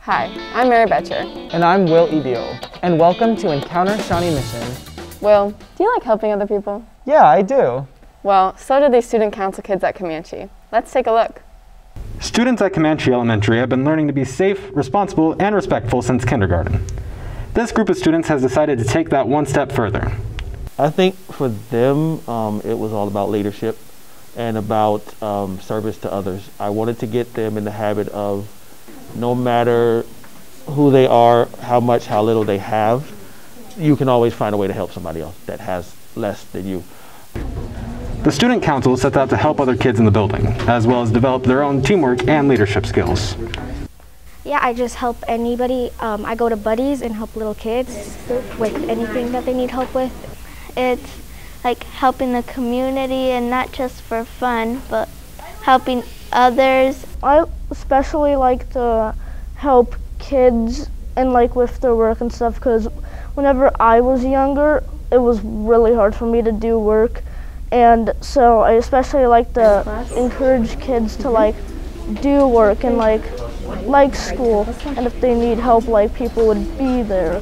Hi, I'm Mary Betcher. And I'm Will Edio. And welcome to Encounter Shawnee Mission. Will, do you like helping other people? Yeah, I do. Well, so do these student council kids at Comanche. Let's take a look. Students at Comanche Elementary have been learning to be safe, responsible, and respectful since kindergarten. This group of students has decided to take that one step further. I think for them, it was all about leadership and about service to others. I wanted to get them in the habit of, no matter who they are, how much, how little they have, you can always find a way to help somebody else that has less than you. The student council sets out to help other kids in the building, as well as develop their own teamwork and leadership skills. Yeah, I just help anybody. I go to buddies and help little kids with anything that they need help with. It's like helping the community, and not just for fun, but helping others. I especially like to help kids and like with their work and stuff, because whenever I was younger, it was really hard for me to do work. And so I especially like to encourage kids to like do work and like school, and if they need help, like people would be there.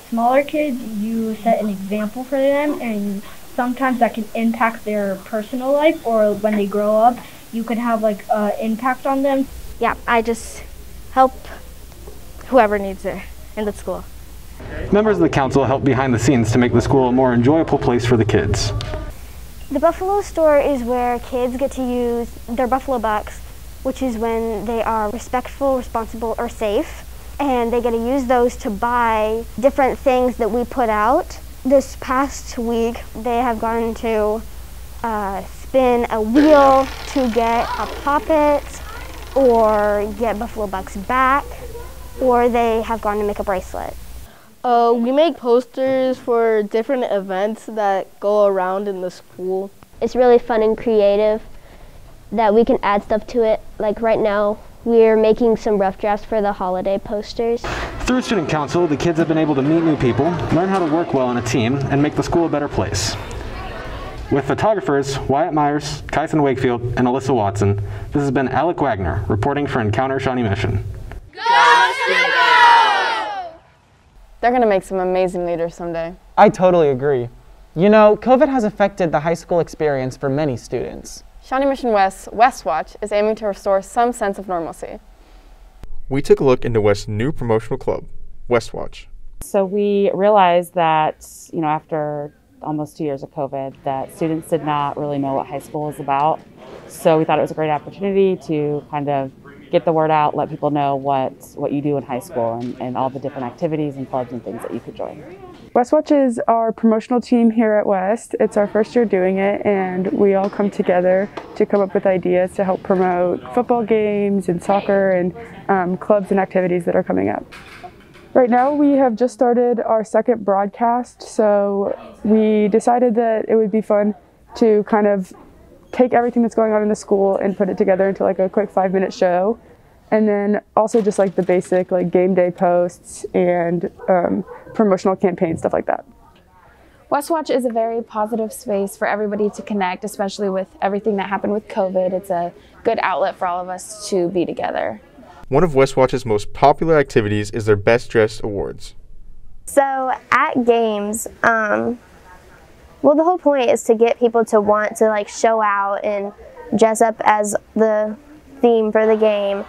Smaller kids, you set an example for them, and sometimes that can impact their personal life, or when they grow up, you could have like impact on them. Yeah, I just help whoever needs it in the school. Members of the council help behind the scenes to make the school a more enjoyable place for the kids. The Buffalo store is where kids get to use their Buffalo bucks, which is when they are respectful, responsible, or safe. And they get to use those to buy different things that we put out. This past week, they have gone to spin a wheel to get a poppet, or get Buffalo bucks back, or they have gone to make a bracelet. We make posters for different events that go around in the school. It's really fun and creative that we can add stuff to it. Like right now, we're making some rough drafts for the holiday posters. Through Student Council, the kids have been able to meet new people, learn how to work well in a team, and make the school a better place. With photographers Wyatt Myers, Kyson Wakefield, and Alyssa Watson, this has been Alec Wagner reporting for Encounter Shawnee Mission. They're going to make some amazing leaders someday. I totally agree. You know, COVID has affected the high school experience for many students. Shawnee Mission West's Westwatch is aiming to restore some sense of normalcy. We took a look into West's new promotional club, Westwatch. So we realized that, after almost 2 years of COVID, that students did not really know what high school was about. So we thought it was a great opportunity to kind of get the word out, let people know what you do in high school and all the different activities and clubs and things that you could join. Westwatch is our promotional team here at West. It's our first year doing it, and we all come together to come up with ideas to help promote football games and soccer and clubs and activities that are coming up. Right now we have just started our second broadcast, so we decided that it would be fun to kind of take everything that's going on in the school and put it together into like a quick 5-minute show. And then also just like the basic like game day posts and promotional campaigns, stuff like that. Westwatch is a very positive space for everybody to connect, especially with everything that happened with COVID. It's a good outlet for all of us to be together. One of Westwatch's most popular activities is their Best Dressed Awards. So at games, well, the whole point is to get people to want to like show out and dress up as the theme for the game.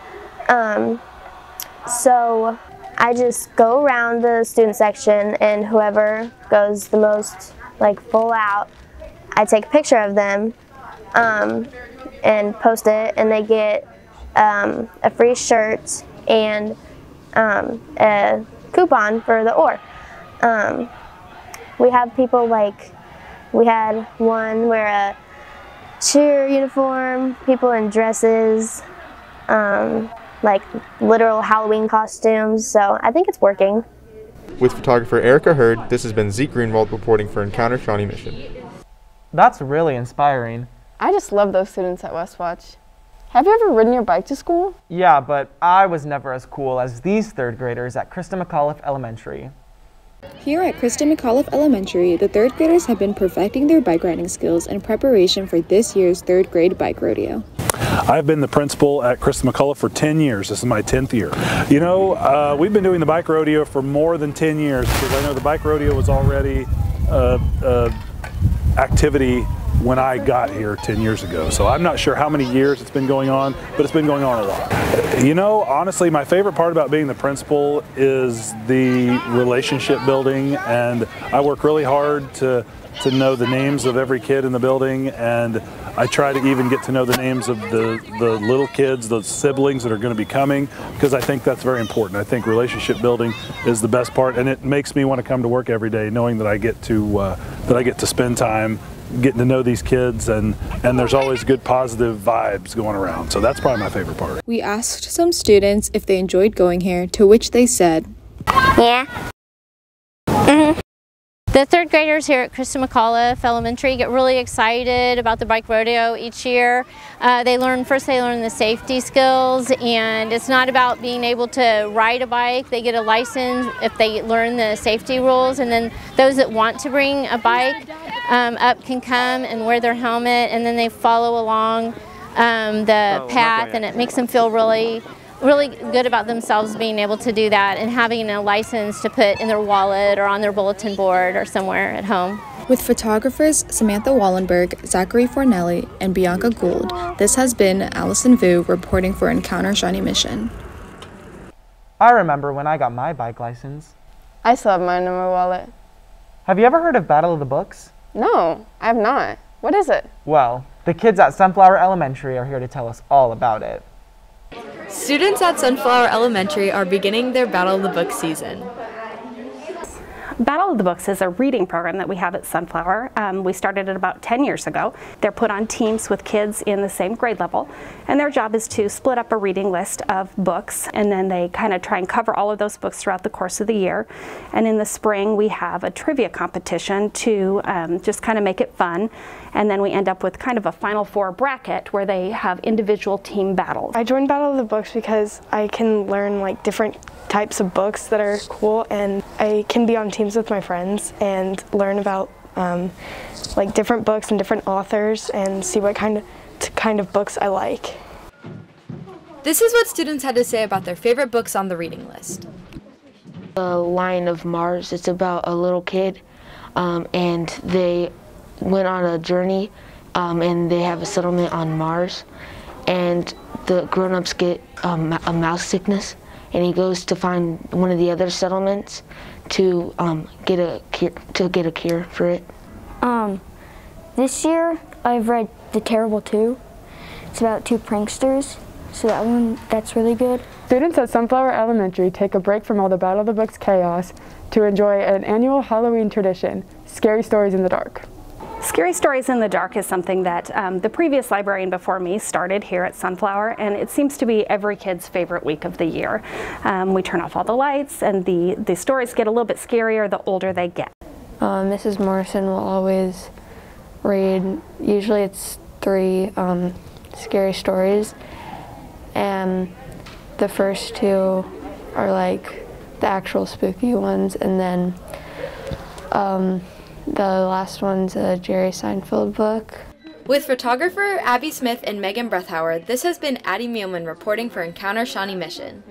So I just go around the student section, and whoever goes the most like full out, I take a picture of them and post it, and they get a free shirt and a coupon for the oar. We have people like, we had one wear a cheer uniform, people in dresses, like literal Halloween costumes, so I think it's working. With photographer Erica Hurd, this has been Zeke Greenwald reporting for Encounter Shawnee Mission. That's really inspiring. I just love those students at Westwatch. Have you ever ridden your bike to school? Yeah, but I was never as cool as these third graders at CHRISTA McAuliffe Elementary. Here at CHRISTA McAuliffe Elementary, the third graders have been perfecting their bike riding skills in preparation for this year's third grade bike rodeo. I've been the principal at CHRISTA McAULIFFE for 10 years. This is my 10th year. You know, we've been doing the bike rodeo for more than 10 years because I know the bike rodeo was already activity when I got here 10 years ago. So I'm not sure how many years it's been going on, but it's been going on a lot. You know, honestly, my favorite part about being the principal is the relationship building, and I work really hard to know the names of every kid in the building, and I try to even get to know the names of the little kids, the siblings that are going to be coming, because I think that's very important. I think relationship building is the best part, and it makes me want to come to work every day knowing that I get to spend time getting to know these kids, and there's always good positive vibes going around. So that's probably my favorite part. We asked some students if they enjoyed going here, to which they said, yeah. The third graders here at CHRISTA McAULIFFE Elementary get really excited about the bike rodeo each year. They learn the safety skills, and it's not about being able to ride a bike. They get a license if they learn the safety rules, and then those that want to bring a bike up can come and wear their helmet, and then they follow along the path, and it makes them feel really good about themselves being able to do that and having a license to put in their wallet or on their bulletin board or somewhere at home. With photographers Samantha Wallenberg, Zachary Fornelli, and Bianca Gould, this has been Allison Vu reporting for Encounter Shawnee Mission. I remember when I got my bike license. I still have mine in my wallet. Have you ever heard of Battle of the Books? No, I have not. What is it? Well, the kids at Sunflower Elementary are here to tell us all about it. Students at Sunflower Elementary are beginning their Battle of the Books season. Battle of the Books is a reading program that we have at Sunflower. We started it about 10 years ago. They're put on teams with kids in the same grade level, and their job is to split up a reading list of books, and then they kind of try and cover all of those books throughout the course of the year. And in the spring we have a trivia competition to just kind of make it fun, and then we end up with kind of a Final Four bracket where they have individual team battles. I joined Battle of the Books because I can learn like different types of books that are cool, and I can be on teams with my friends and learn about like different books and different authors and see what kind of books I like. This is what students had to say about their favorite books on the reading list. The Lion of Mars. It's about a little kid and they went on a journey and they have a settlement on Mars, and the grown-ups get a mouse sickness, and he goes to find one of the other settlements to get a cure for it. This year I've read The Terrible Two. It's about two pranksters, so that's really good. Students at Sunflower Elementary take a break from all the Battle of the Books chaos to enjoy an annual Halloween tradition, Scary Stories in the Dark. Scary Stories in the Dark is something that the previous librarian before me started here at Sunflower, and it seems to be every kid's favorite week of the year. We turn off all the lights, and the stories get a little bit scarier the older they get. Mrs. Morrison will always read, usually it's 3 scary stories, and the first 2 are like the actual spooky ones, and then the last one's a Jerry Seinfeld book. With photographer Abby Smith and Megan Brethauer, this has been Addie Muehlman reporting for Encounter Shawnee Mission.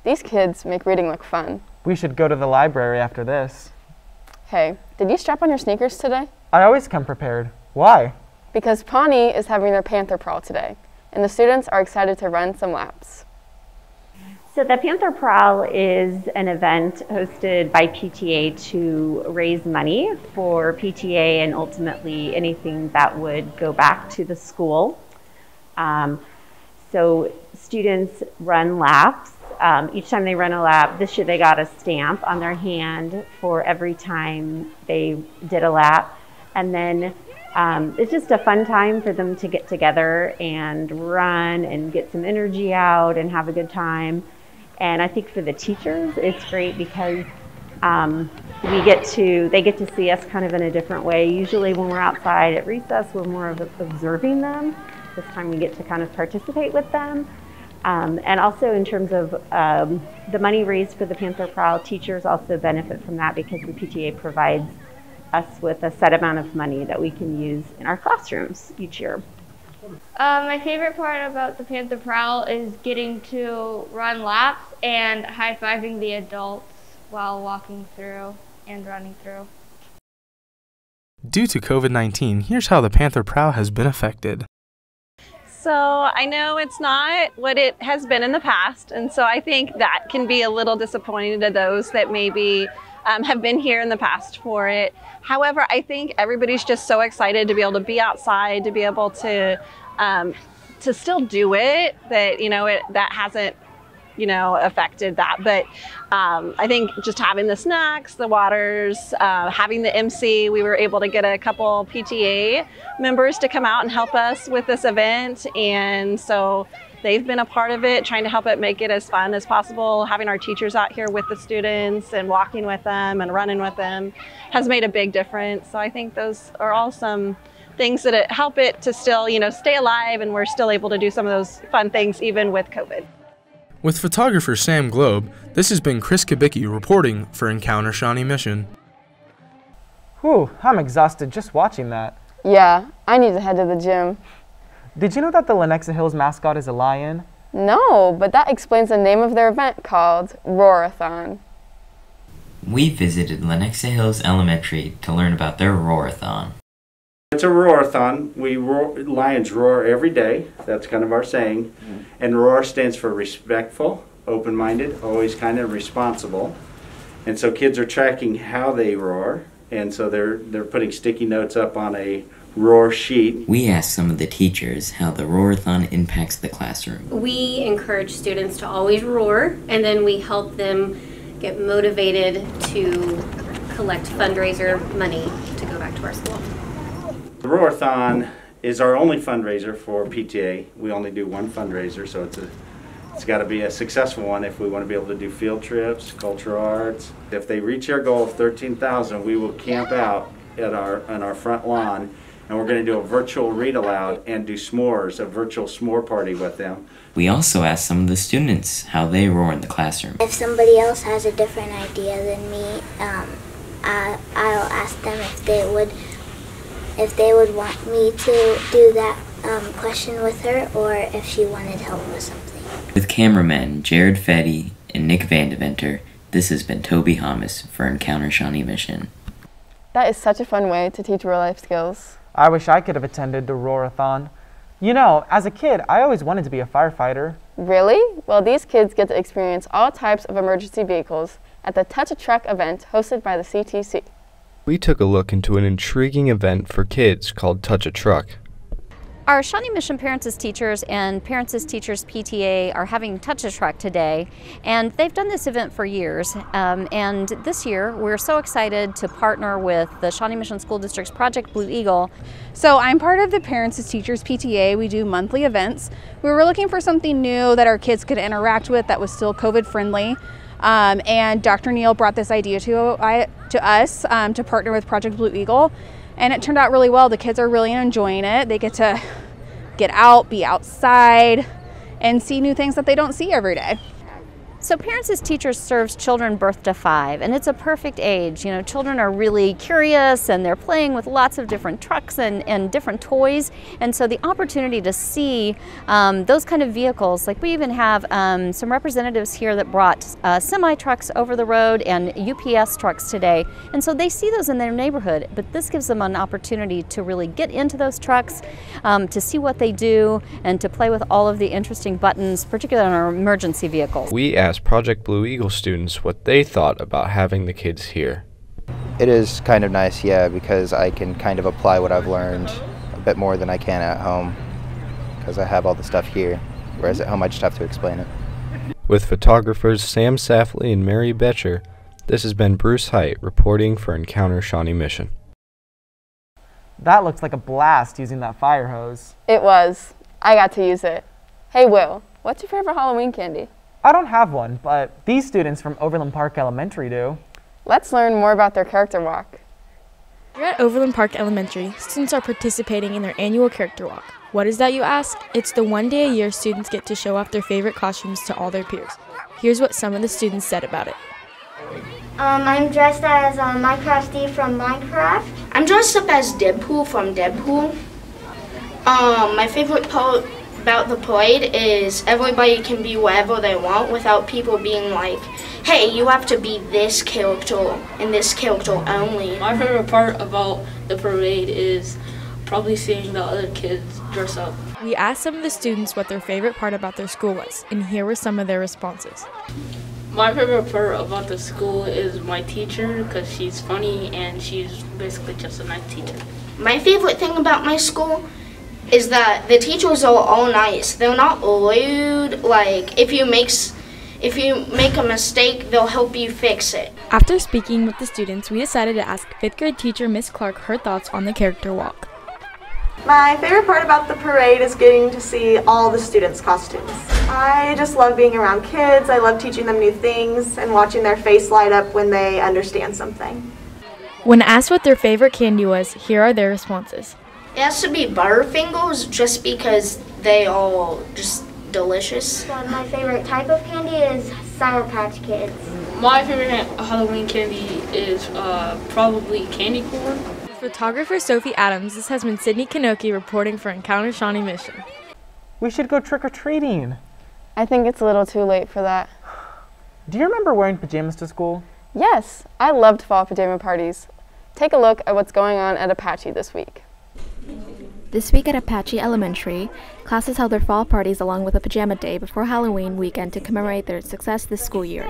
These kids make reading look fun. We should go to the library after this. Hey, did you strap on your sneakers today? I always come prepared. Why? Because Pawnee is having their Panther Prowl today, and the students are excited to run some laps. So the Panther Prowl is an event hosted by PTA to raise money for PTA and ultimately anything that would go back to the school. So students run laps. Each time they run a lap, this year they got a stamp on their hand for every time they did a lap. And then it's just a fun time for them to get together and run and get some energy out and have a good time. And I think for the teachers, it's great because they get to see us kind of in a different way. Usually when we're outside at recess, we're more of observing them. This time we get to kind of participate with them. And also in terms of the money raised for the Panther Prowl, teachers also benefit from that because the PTA provides us with a set amount of money that we can use in our classrooms each year. My favorite part about the Panther Prowl is getting to run laps and high-fiving the adults while walking through and running through. Due to COVID-19, here's how the Panther Prowl has been affected. So I know it's not what it has been in the past, and so I think that can be a little disappointing to those that maybe have been here in the past for it. However, I think everybody's just so excited to be able to be outside, to be able to still do it, that, you know, that hasn't, you know, affected that. But I think just having the snacks, the waters, having the MC, we were able to get a couple PTA members to come out and help us with this event. And so they've been a part of it, trying to help it make it as fun as possible. Having our teachers out here with the students and walking with them and running with them has made a big difference. So I think those are all some things that help it to still, you know, stay alive, and we're still able to do some of those fun things even with COVID. With photographer Sam Globe, this has been Chris Kubicki reporting for Encounter Shawnee Mission. Whew, I'm exhausted just watching that. Yeah, I need to head to the gym. Did you know that the Lenexa Hills mascot is a lion? No, but that explains the name of their event called Roarathon. We visited Lenexa Hills Elementary to learn about their Roarathon. It's a roarathon. Lions roar every day. That's kind of our saying. And roar stands for respectful, open-minded, always kind of responsible. And so kids are tracking how they roar, and so they're putting sticky notes up on a roar sheet. We asked some of the teachers how the Roarathon impacts the classroom. We encourage students to always roar, and then we help them get motivated to collect fundraiser money to go back to our school. The Roarathon is our only fundraiser for PTA. We only do one fundraiser, so it's got to be a successful one if we want to be able to do field trips, cultural arts. If they reach our goal of 13,000, we will camp out on our front lawn, and we're going to do a virtual read aloud and do s'mores, a virtual s'more party with them. We also asked some of the students how they roar in the classroom. If somebody else has a different idea than me, I'll ask them if they would want me to do that question with her, or if she wanted help with something. With cameramen Jared Fetty and Nick Vandeventer, this has been Toby Hamas for Encounter Shawnee Mission. That is such a fun way to teach real life skills. I wish I could have attended the Roarathon. You know, as a kid, I always wanted to be a firefighter. Really? Well, these kids get to experience all types of emergency vehicles at the Touch a Truck event hosted by the CTC. We took a look into an intriguing event for kids called Touch a Truck. Our Shawnee Mission Parents as Teachers and Parents as Teachers PTA are having Touch a Truck today, and they've done this event for years. And this year, we're so excited to partner with the Shawnee Mission School District's Project Blue Eagle. So I'm part of the Parents as Teachers PTA. We do monthly events. We were looking for something new that our kids could interact with that was still COVID friendly. And Dr. Neal brought this idea to us to partner with Project Blue Eagle. And it turned out really well. The kids are really enjoying it. They get to get out, be outside, and see new things that they don't see every day. So Parents as Teachers serves children birth to 5, and it's a perfect age. You know, children are really curious, and they're playing with lots of different trucks and different toys. And so the opportunity to see those kind of vehicles, like we even have some representatives here that brought semi-trucks over the road and UPS trucks today. And so they see those in their neighborhood, but this gives them an opportunity to really get into those trucks, to see what they do, and to play with all of the interesting buttons, particularly on our emergency vehicles. We asked Project Blue Eagle students what they thought about having the kids here. It is kind of nice, yeah, because I can kind of apply what I've learned a bit more than I can at home, because I have all the stuff here, whereas at home I just have to explain it. With photographers Sam Safley and Mary Betcher, this has been Bruce Height reporting for Encounter Shawnee Mission. That looks like a blast using that fire hose. It was. I got to use it. Hey Will, what's your favorite Halloween candy? I don't have one, but these students from Overland Park Elementary do. Let's learn more about their character walk. Here at Overland Park Elementary, students are participating in their annual character walk. What is that, you ask? It's the one day a year students get to show off their favorite costumes to all their peers. Here's what some of the students said about it. I'm dressed as Minecraft Steve from Minecraft. I'm dressed up as Deadpool from Deadpool. My favorite part about the parade is everybody can be whatever they want without people being like, hey, you have to be this character and this character only. My favorite part about the parade is probably seeing the other kids dress up. We asked some of the students what their favorite part about their school was, and here were some of their responses. My favorite part about the school is my teacher, because she's funny and she's basically just a nice teacher. My favorite thing about my school is that the teachers are all nice. They're not rude. Like, if you make a mistake, they'll help you fix it. After speaking with the students, we decided to ask 5th grade teacher Miss Clark her thoughts on the character walk. My favorite part about the parade is getting to see all the students' costumes. I just love being around kids. I love teaching them new things and watching their face light up when they understand something. When asked what their favorite candy was, here are their responses. It has to be Butterfingers just because they are just delicious. My favorite type of candy is Sour Patch Kids. My favorite Halloween candy is probably candy corn. Photographer Sophie Adams, this has been Sydney Kanoki reporting for Encounter Shawnee Mission. We should go trick-or-treating. I think it's a little too late for that. Do you remember wearing pajamas to school? Yes, I loved fall pajama parties. Take a look at what's going on at Apache this week. This week at Apache Elementary, classes held their fall parties along with a pajama day before Halloween weekend to commemorate their success this school year.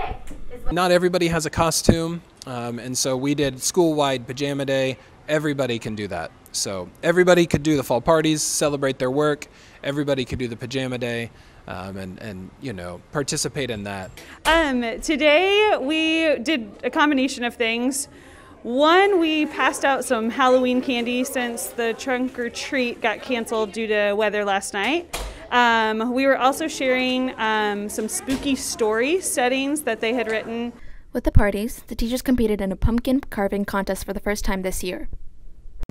Not everybody has a costume, and so we did school-wide pajama day. Everybody can do that. So everybody could do the fall parties, celebrate their work. Everybody could do the pajama day, and you know, participate in that. Today we did a combination of things. One, we passed out some Halloween candy since the trunk or treat got canceled due to weather last night. We were also sharing some spooky story settings that they had written. With the parties, the teachers competed in a pumpkin carving contest for the first time this year.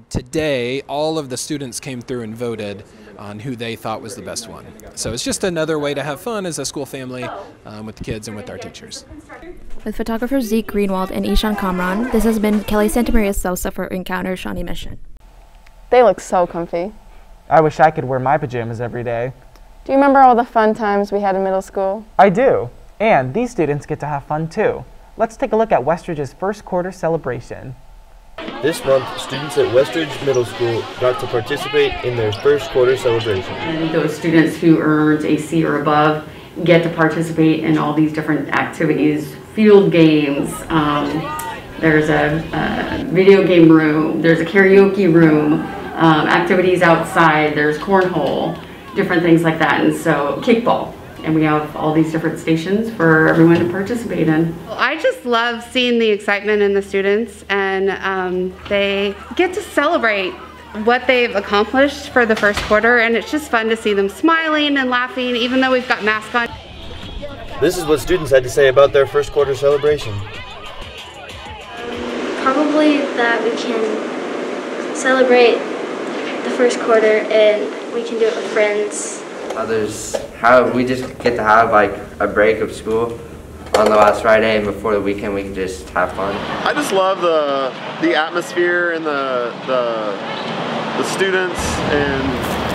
Today, all of the students came through and voted on who they thought was the best one. So it's just another way to have fun as a school family with the kids and with our teachers. With photographers Zeke Greenwald and Ishan Kamran, this has been Kelly Santamaria Sosa for Encounter Shawnee Mission. They look so comfy. I wish I could wear my pajamas every day. Do you remember all the fun times we had in middle school? I do. And these students get to have fun too. Let's take a look at Westridge's first quarter celebration. This month, students at Westridge Middle School got to participate in their first quarter celebration. And those students who earned a C or above get to participate in all these different activities, field games, there's a video game room, there's a karaoke room, activities outside, there's cornhole, different things like that, and so kickball. And we have all these different stations for everyone to participate in. I just love seeing the excitement in the students, and they get to celebrate what they've accomplished for the first quarter, and it's just fun to see them smiling and laughing even though we've got masks on. This is what students had to say about their first quarter celebration. Probably that we can celebrate the first quarter and we can do it with friends. Others, how we just get to have like a break of school on the last Friday, and before the weekend we can just have fun. I just love the atmosphere and the students and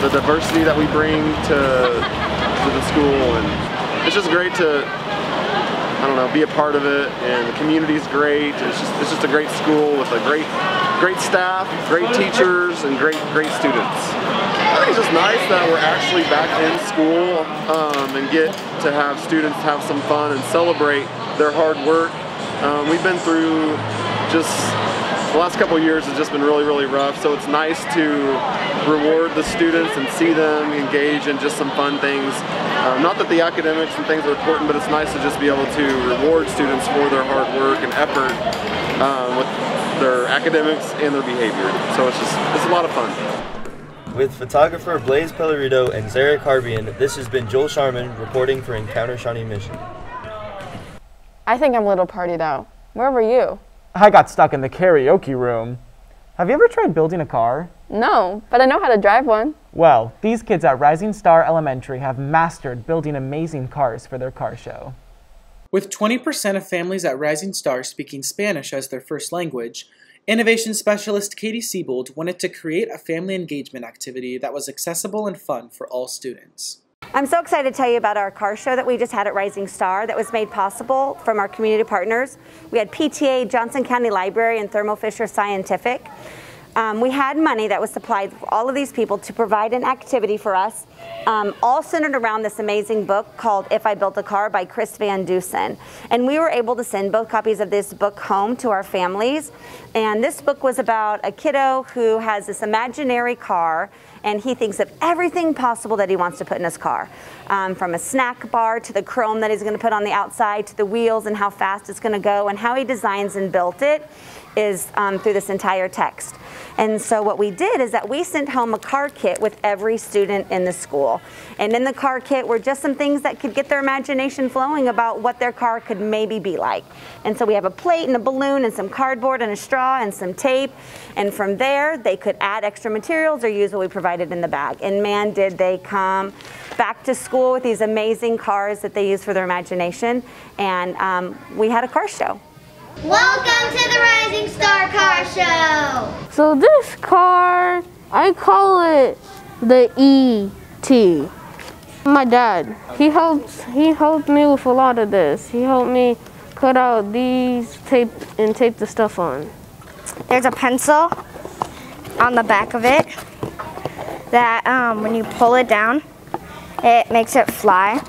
the diversity that we bring to the school, and it's just great to, I don't know, be a part of it, and the community's great. It's just a great school with a great staff, great teachers, and great students. I think it's just nice that we're actually back in school and get to have students have some fun and celebrate their hard work. We've been through just the last couple of years has just been really rough, so it's nice to reward the students and see them engage in just some fun things. Not that the academics and things are important, but it's nice to just be able to reward students for their hard work and effort with their academics and their behavior. So it's a lot of fun. With photographer Blaze Pellerito and Zarek Harbian, this has been Joel Sharman reporting for Encounter Shawnee Mission. I think I'm a little partied out. Where were you? I got stuck in the karaoke room. Have you ever tried building a car? No, but I know how to drive one. Well, these kids at Rising Star Elementary have mastered building amazing cars for their car show. With 20% of families at Rising Star speaking Spanish as their first language, Innovation Specialist Katie Siebold wanted to create a family engagement activity that was accessible and fun for all students. I'm so excited to tell you about our car show that we just had at Rising Star that was made possible from our community partners. We had PTA, Johnson County Library, and Thermo Fisher Scientific. We had money that was supplied for all of these people to provide an activity for us, all centered around this amazing book called If I Built a Car by Chris Van Dusen. And we were able to send both copies of this book home to our families. And this book was about a kiddo who has this imaginary car, and he thinks of everything possible that he wants to put in his car. From a snack bar to the chrome that he's going to put on the outside to the wheels and how fast it's going to go, and how he designs and built it is through this entire text. And so what we did is that we sent home a car kit with every student in the school. And in the car kit were just some things that could get their imagination flowing about what their car could maybe be like. And so we have a plate and a balloon and some cardboard and a straw and some tape. And from there, they could add extra materials or use what we provided in the bag. And man, did they come back to school with these amazing cars that they use for their imagination. And we had a car show. Welcome to the Rising Star Car Show! So this car, I call it the E.T. My dad, he helped me with a lot of this. He helped me cut out these tape the stuff on. There's a pencil on the back of it that when you pull it down, it makes it fly.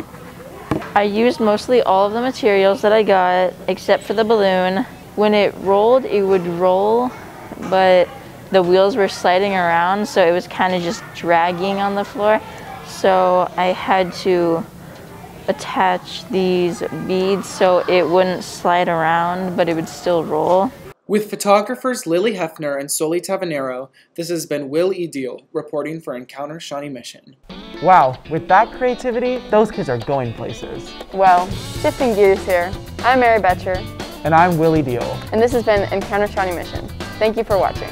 I used mostly all of the materials that I got, except for the balloon. When it rolled, it would roll, but the wheels were sliding around, so it was kind of just dragging on the floor. So I had to attach these beads so it wouldn't slide around, but it would still roll. With photographers Lily Hefner and Soli Tavanero, this has been Will E. Deal, reporting for Encounter Shawnee Mission. Wow, with that creativity, those kids are going places. Well, shifting gears here, I'm Mary Betcher. And I'm Willie Deal. And this has been Encounter Shawnee Mission. Thank you for watching.